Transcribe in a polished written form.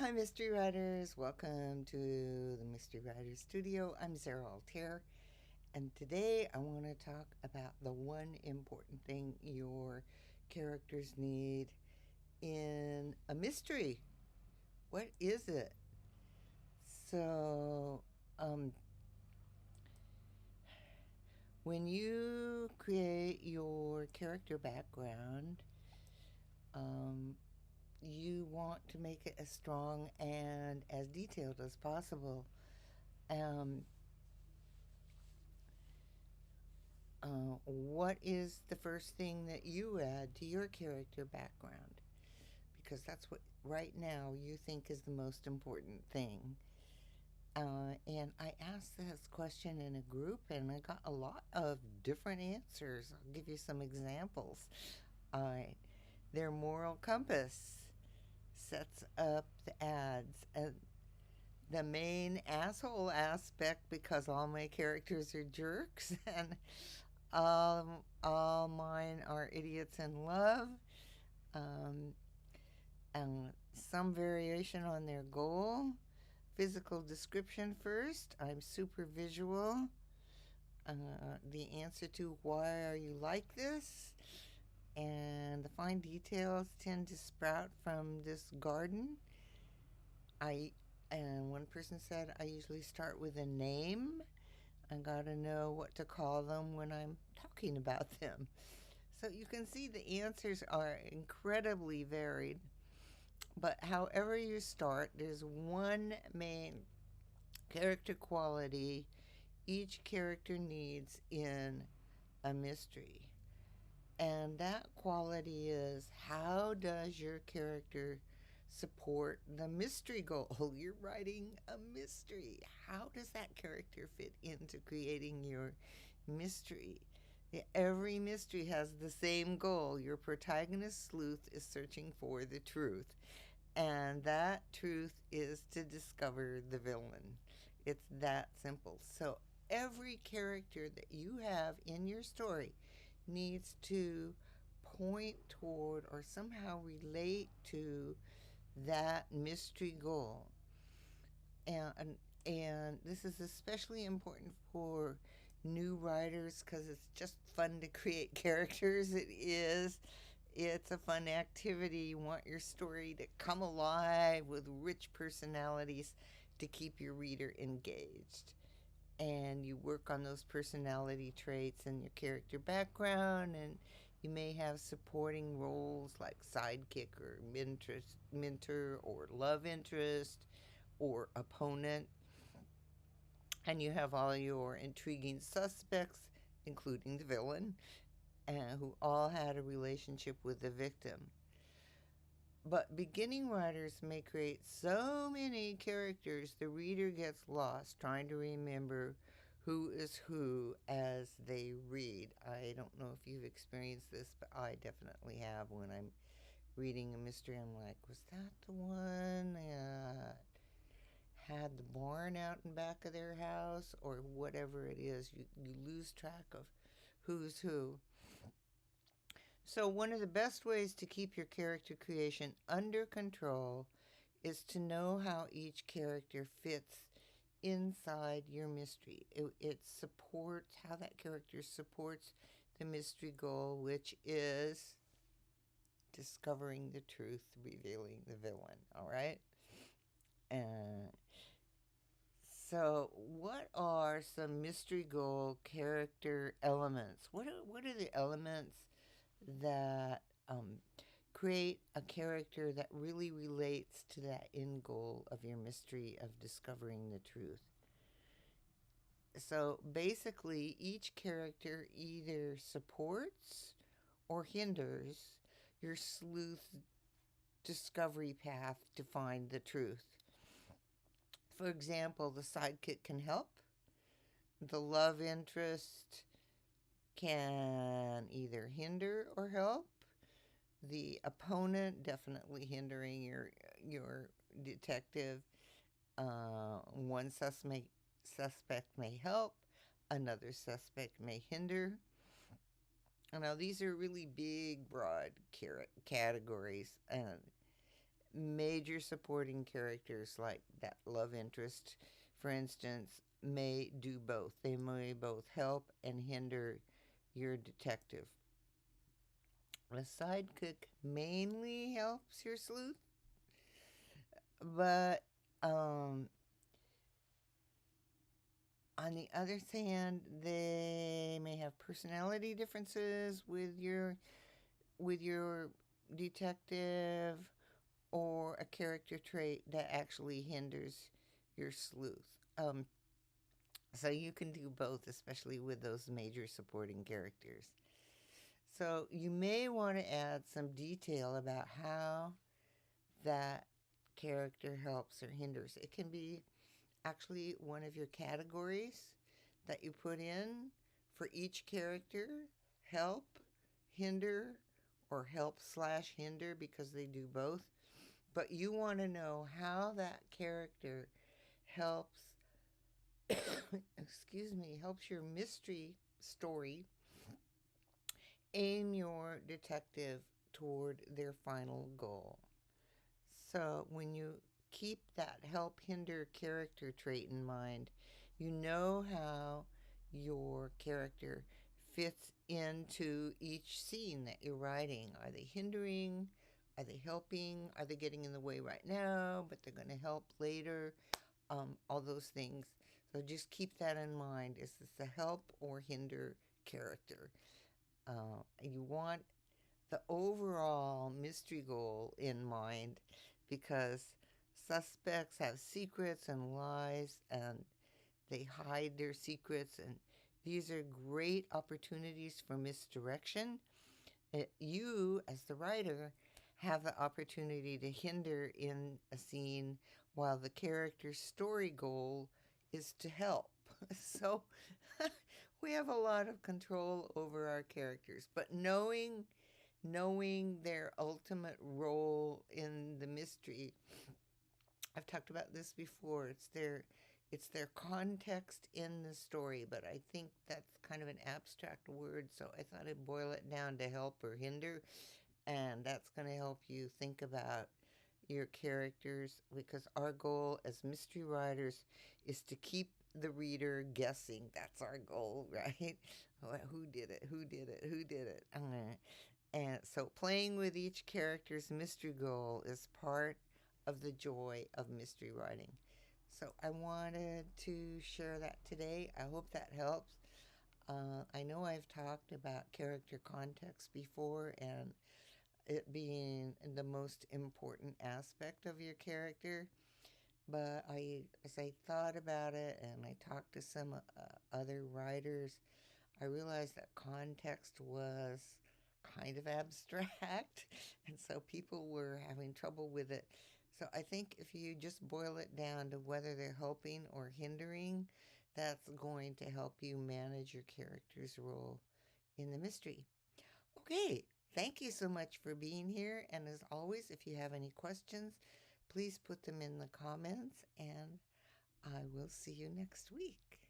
Hi, Mystery Writers. Welcome to the Mystery Writers Studio. I'm Sarah Altair, and today I want to talk about the one important thing your characters need in a mystery. What is it? So, um, when you create your character background, um, you want to make it as strong and as detailed as possible. Um, what is the first thing that you add to your character background? Because that's what right now you think is the most important thing. And I asked this question in a group and I got a lot of different answers. I'll give you some examples. Uh, their moral compass sets up the ads. And the main asshole aspect, because all my characters are jerks and all mine are idiots in love. Um, and some variation on their goal. Physical description first. I'm super visual. The answer to why are you like this? And the fine details tend to sprout from this garden. I and one person said I usually start with a name. I gotta know what to call them when I'm talking about them. So you can see the answers are incredibly varied. But however you start, there's one main character quality each character needs in a mystery. And that quality is, how does your character support the mystery goal? You're writing a mystery. How does that character fit into creating your mystery? Every mystery has the same goal. Your protagonist sleuth is searching for the truth, and that truth is to discover the villain. It's that simple. So every character that you have in your story needs to point toward or somehow relate to that mystery goal. And this is especially important for new writers because it's just fun to create characters. It is. It's a fun activity. You want your story to come alive with rich personalities to keep your reader engaged. And you work on those personality traits in your character background, and you may have supporting roles like sidekick or mentor or love interest or opponent. And you have all your intriguing suspects, including the villain, who all had a relationship with the victim. But beginning writers may create so many characters the reader gets lost trying to remember who is who as they read. I don't know if you've experienced this, but I definitely have. When I'm reading a mystery, I'm like, was that the one that had the barn out in back of their house, or whatever it is? You lose track of who's who. So, one of the best ways to keep your character creation under control is to know how each character fits inside your mystery. It supports how that character supports the mystery goal, which is discovering the truth, revealing the villain. All right. Uh, so, what are some mystery goal character elements? What are the elements that create a character that really relates to that end goal of your mystery of discovering the truth? So basically, each character either supports or hinders your sleuth discovery path to find the truth. For example, the sidekick can help, the love interest can either hinder or help. The opponent definitely hindering your detective. One suspect may help, another suspect may hinder. Now these are really big, broad categories, and major supporting characters like that love interest, for instance, may do both. They may both help and hinder your detective. A sidekick mainly helps your sleuth, but um, on the other hand, they may have personality differences with your detective, or a character trait that actually hinders your sleuth. So you can do both, especially with those major supporting characters. So you may want to add some detail about how that character helps or hinders. It can be actually one of your categories that you put in for each character: help, hinder, or help slash hinder, because they do both. But you want to know how that character helps, excuse me, helps your mystery story aim your detective toward their final goal. So when you keep that help hinder character trait in mind, you know how your character fits into each scene that you're writing. Are they hindering? Are they helping? Are they getting in the way right now, but they're going to help later? All those things. So just keep that in mind. Is this a help or hinder character? You want the overall mystery goal in mind, because suspects have secrets and lies, and they hide their secrets, and these are great opportunities for misdirection. You, as the writer, have the opportunity to hinder in a scene while the character's story goal is to help. So we have a lot of control over our characters, but knowing their ultimate role in the mystery. I've talked about this before. It's their context in the story, but I think that's kind of an abstract word, so I thought I'd boil it down to help or hinder, and that's going to help you think about your characters, because our goal as mystery writers is to keep the reader guessing. That's our goal, right? Who did it? Who did it? Who did it? And so playing with each character's mystery goal is part of the joy of mystery writing. So I wanted to share that today. I hope that helps. I know I've talked about character context before, and it being the most important aspect of your character. But as I thought about it and I talked to some other writers, I realized that context was kind of abstract, and so people were having trouble with it. So I think if you just boil it down to whether they're helping or hindering, that's going to help you manage your character's role in the mystery. Okay, thank you so much for being here. And as always, if you have any questions, please put them in the comments, and I will see you next week.